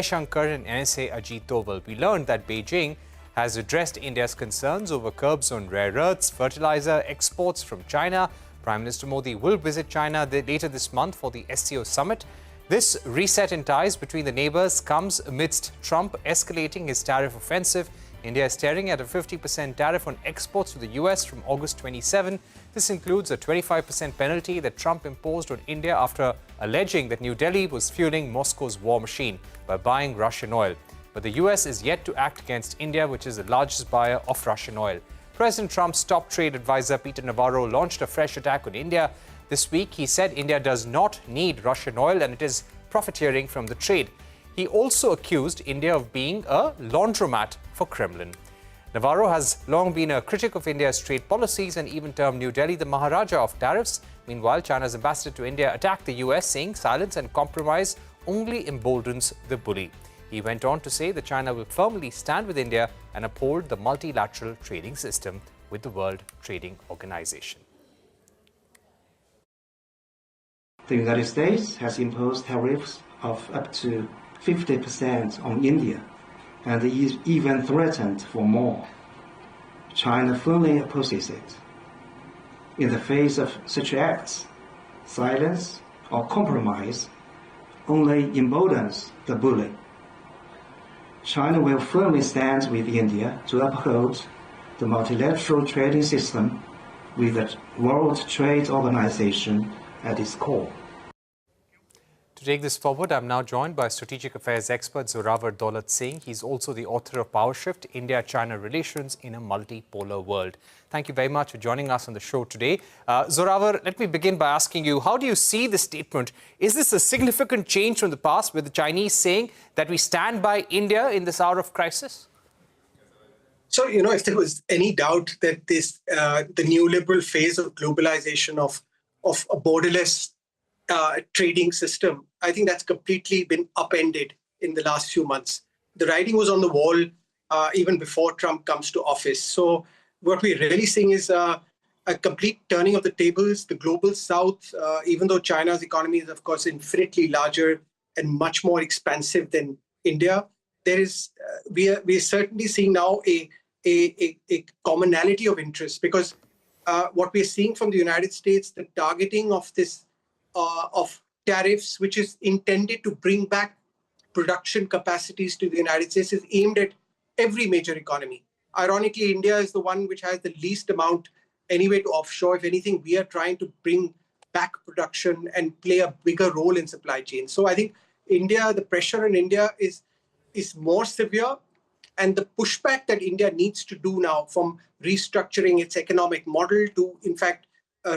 Shankar and NSA Ajit Doval, we learned that Beijing has addressed India's concerns over curbs on rare earths, fertilizer exports from China. Prime Minister Modi will visit China later this month for the SCO summit. This reset in ties between the neighbors comes amidst Trump escalating his tariff offensive. India is staring at a 50% tariff on exports to the US from August 27. This includes a 25% penalty that Trump imposed on India after alleging that New Delhi was fueling Moscow's war machine by buying Russian oil. But the US is yet to act against India, which is the largest buyer of Russian oil. President Trump's top trade advisor, Peter Navarro, launched a fresh attack on India. This week, he said India does not need Russian oil and it is profiteering from the trade. He also accused India of being a laundromat for Kremlin. Navarro has long been a critic of India's trade policies and even termed New Delhi the Maharaja of tariffs. Meanwhile, China's ambassador to India attacked the US, saying silence and compromise only emboldens the bully. He went on to say that China will firmly stand with India and uphold the multilateral trading system with the World Trading Organization. The United States has imposed tariffs of up to 50% on India and even threatened for more. China firmly opposes it. In the face of such acts, silence or compromise only emboldens the bully. China will firmly stand with India to uphold the multilateral trading system with the World Trade Organization at its core. To take this forward, I'm now joined by strategic affairs expert Zorawar Daulat Singh. He's also the author of Power Shift, India-China Relations in a Multipolar World. Thank you very much for joining us on the show today. Zorawar, let me begin by asking you, how do you see this statement? Is this a significant change from the past, with the Chinese saying that we stand by India in this hour of crisis? So, if there was any doubt that this the neoliberal phase of globalization of a borderless trading system, I think that's completely been upended in the last few months. The writing was on the wall even before Trump comes to office. So what we're really seeing is a complete turning of the tables. The global south, even though China's economy is, of course, infinitely larger and much more expansive than India, there is we are certainly seeing now a commonality of interest, because what we're seeing from the United States, the targeting of this of tariffs, which is intended to bring back production capacities to the United States, is aimed at every major economy. Ironically, India is the one which has the least amount anyway to offshore. If anything, we are trying to bring back production and play a bigger role in supply chain. So I think the pressure on India is more severe, and the pushback that India needs to do now, from restructuring its economic model to, in fact,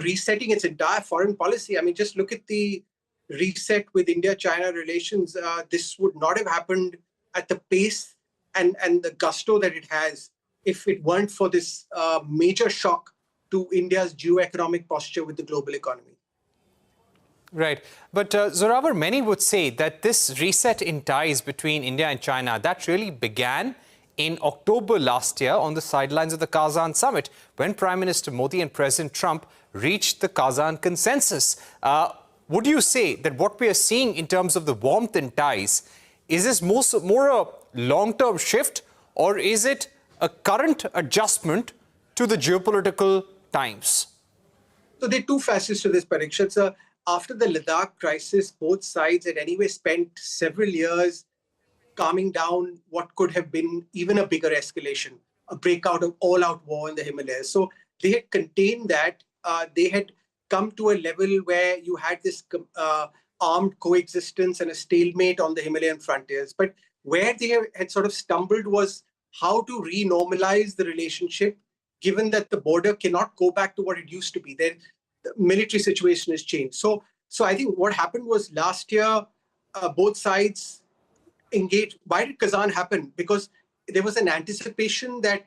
resetting its entire foreign policy. I mean, just look at the reset with India-China relations. This would not have happened at the pace and the gusto that it has if it weren't for this major shock to India's geoeconomic posture with the global economy. Right. But Zorawar, many would say that this reset in ties between India and China, that really began in October last year on the sidelines of the Kazan summit, when Prime Minister Modi and President Trump reached the Kazan consensus. Would you say that what we are seeing in terms of the warmth in ties, is this more a long-term shift, or is it a current adjustment to the geopolitical times? So there are two facets to this, Parikshit. So after the Ladakh crisis, both sides had anyway spent several years calming down what could have been even a bigger escalation, a breakout of all-out war in the Himalayas. So they had contained that. They had come to a level where you had this armed coexistence and a stalemate on the Himalayan frontiers. But where they had sort of stumbled was how to re-normalize the relationship, given that the border cannot go back to what it used to be. The military situation has changed. So I think what happened was last year, both sides engaged. Why did Kazan happen? Because there was an anticipation that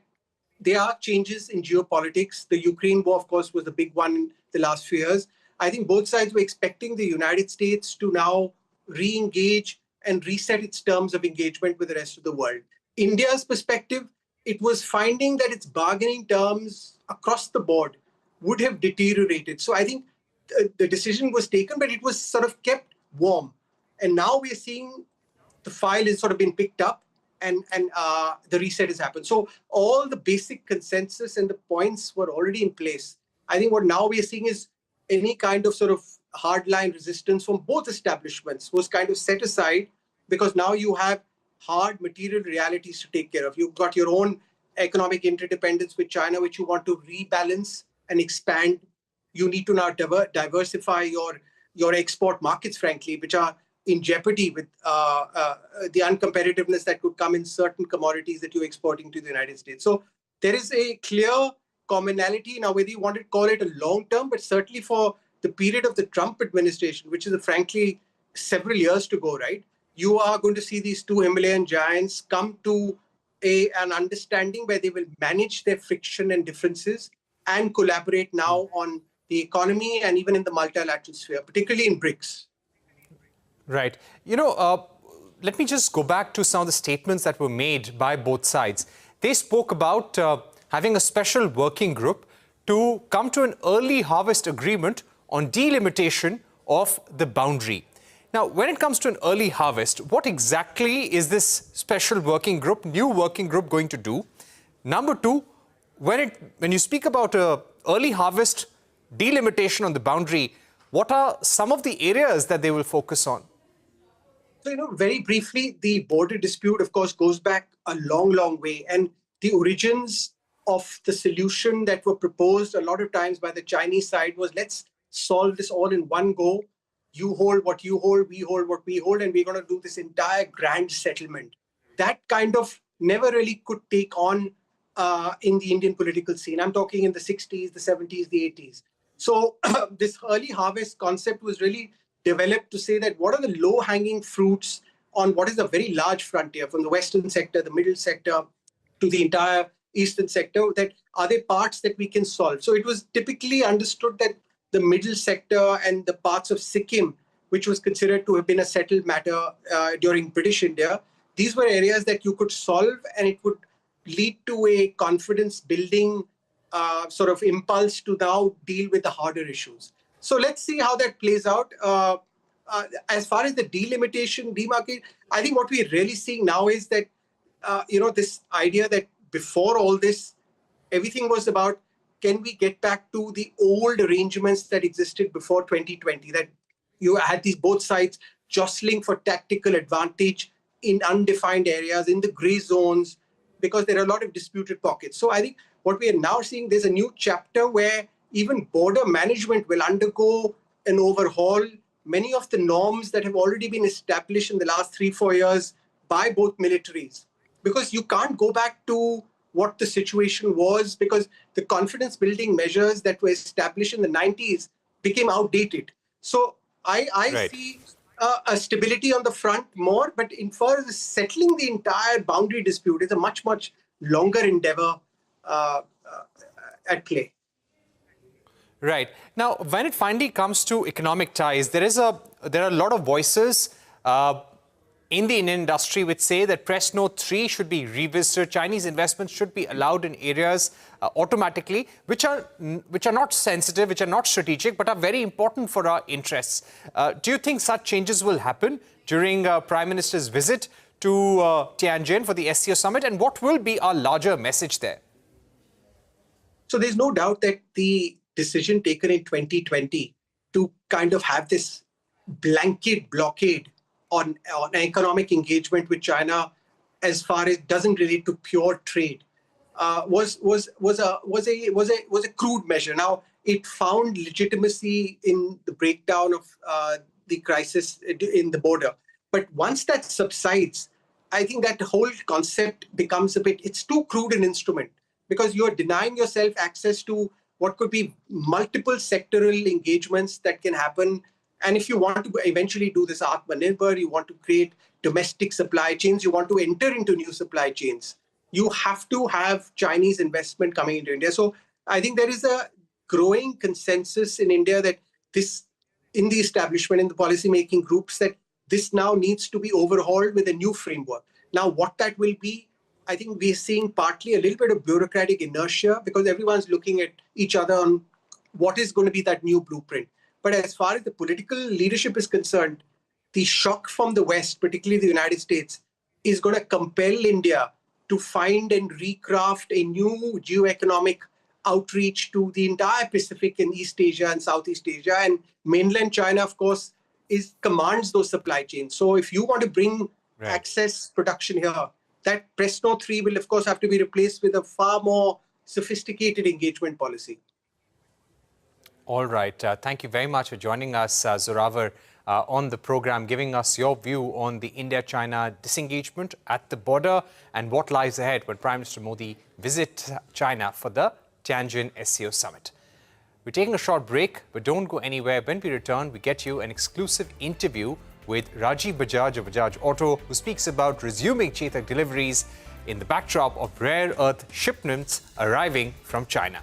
there are changes in geopolitics. The Ukraine war, of course, was the big one in the last few years. I think both sides were expecting the United States to now re-engage and reset its terms of engagement with the rest of the world. India's perspective, it was finding that its bargaining terms across the board would have deteriorated. So I think the decision was taken, but it was sort of kept warm. And now we're seeing the file has sort of been picked up and the reset has happened. So all the basic consensus and the points were already in place. I think what now we are seeing is any kind of sort of hardline resistance from both establishments was kind of set aside, because now you have hard material realities to take care of. You've got your own economic interdependence with China, which you want to rebalance and expand. You need to now diversify your export markets, frankly, which are in jeopardy with the uncompetitiveness that could come in certain commodities that you're exporting to the United States. So there is a clear commonality. Now, whether you want to call it a long term, but certainly for the period of the Trump administration, which is frankly several years to go, right? You are going to see these two Himalayan giants come to an understanding where they will manage their friction and differences and collaborate now on the economy and even in the multilateral sphere, particularly in BRICS. Right. Let me just go back to some of the statements that were made by both sides. They spoke about having a special working group to come to an early harvest agreement on delimitation of the boundary. Now, when it comes to an early harvest, what exactly is this special working group, new working group, going to do? Number two, when you speak about early harvest delimitation on the boundary, what are some of the areas that they will focus on? So, very briefly, the border dispute, of course, goes back a long, long way. And the origins of the solution that were proposed a lot of times by the Chinese side was, let's solve this all in one go. You hold what you hold, we hold what we hold, and we're going to do this entire grand settlement. That kind of never really could take on in the Indian political scene. I'm talking in the 60s, the 70s, the 80s. So this early harvest concept was really developed to say that what are the low-hanging fruits on what is a very large frontier, from the western sector, the middle sector, to the entire eastern sector, that are there parts that we can solve? So it was typically understood that the middle sector and the parts of Sikkim, which was considered to have been a settled matter during British India, these were areas that you could solve, and it would lead to a confidence-building sort of impulse to now deal with the harder issues. So let's see how that plays out. As far as the delimitation, demarcation, I think what we're really seeing now is that, this idea that before all this, everything was about, can we get back to the old arrangements that existed before 2020, that you had these both sides jostling for tactical advantage in undefined areas, in the gray zones, because there are a lot of disputed pockets. So I think what we are now seeing, there's a new chapter where even border management will undergo an overhaul. Many of the norms that have already been established in the last 3-4 years by both militaries, because you can't go back to what the situation was, because the confidence building measures that were established in the 90s became outdated. So I see a stability on the front more, but in far as settling the entire boundary dispute is a much, much longer endeavor at play. Right. Now, when it finally comes to economic ties, there are a lot of voices in the Indian industry which say that Press Note 3 should be revisited. Chinese investments should be allowed in areas automatically, which are not sensitive, which are not strategic, but are very important for our interests. Do you think such changes will happen during Prime Minister's visit to Tianjin for the SCO summit? And what will be our larger message there? So there's no doubt that the decision taken in 2020 to kind of have this blanket blockade on economic engagement with China, as far as doesn't relate to pure trade, was a crude measure. Now, it found legitimacy in the breakdown of the crisis in the border. But once that subsides, I think that whole concept becomes it's too crude an instrument, because you're denying yourself access to what could be multiple sectoral engagements that can happen. And if you want to eventually do this Atmanirbhar, you want to create domestic supply chains, you want to enter into new supply chains, you have to have Chinese investment coming into India. So I think there is a growing consensus in India that this, in the establishment, in the policy-making groups, that this now needs to be overhauled with a new framework. Now, what that will be, I think we're seeing partly a little bit of bureaucratic inertia, because everyone's looking at each other on what is going to be that new blueprint. But as far as the political leadership is concerned, the shock from the West, particularly the United States, is going to compel India to find and recraft a new geoeconomic outreach to the entire Pacific and East Asia and Southeast Asia. And mainland China, of course, commands those supply chains. So if you want to bring access production here, that Presno 3 will, of course, have to be replaced with a far more sophisticated engagement policy. All right. Thank you very much for joining us, Zorawar, on the program, giving us your view on the India-China disengagement at the border and what lies ahead when Prime Minister Modi visits China for the Tianjin SCO Summit. We're taking a short break, but don't go anywhere. When we return, we get you an exclusive interview with Rajiv Bajaj of Bajaj Auto, who speaks about resuming Chetak deliveries in the backdrop of rare earth shipments arriving from China.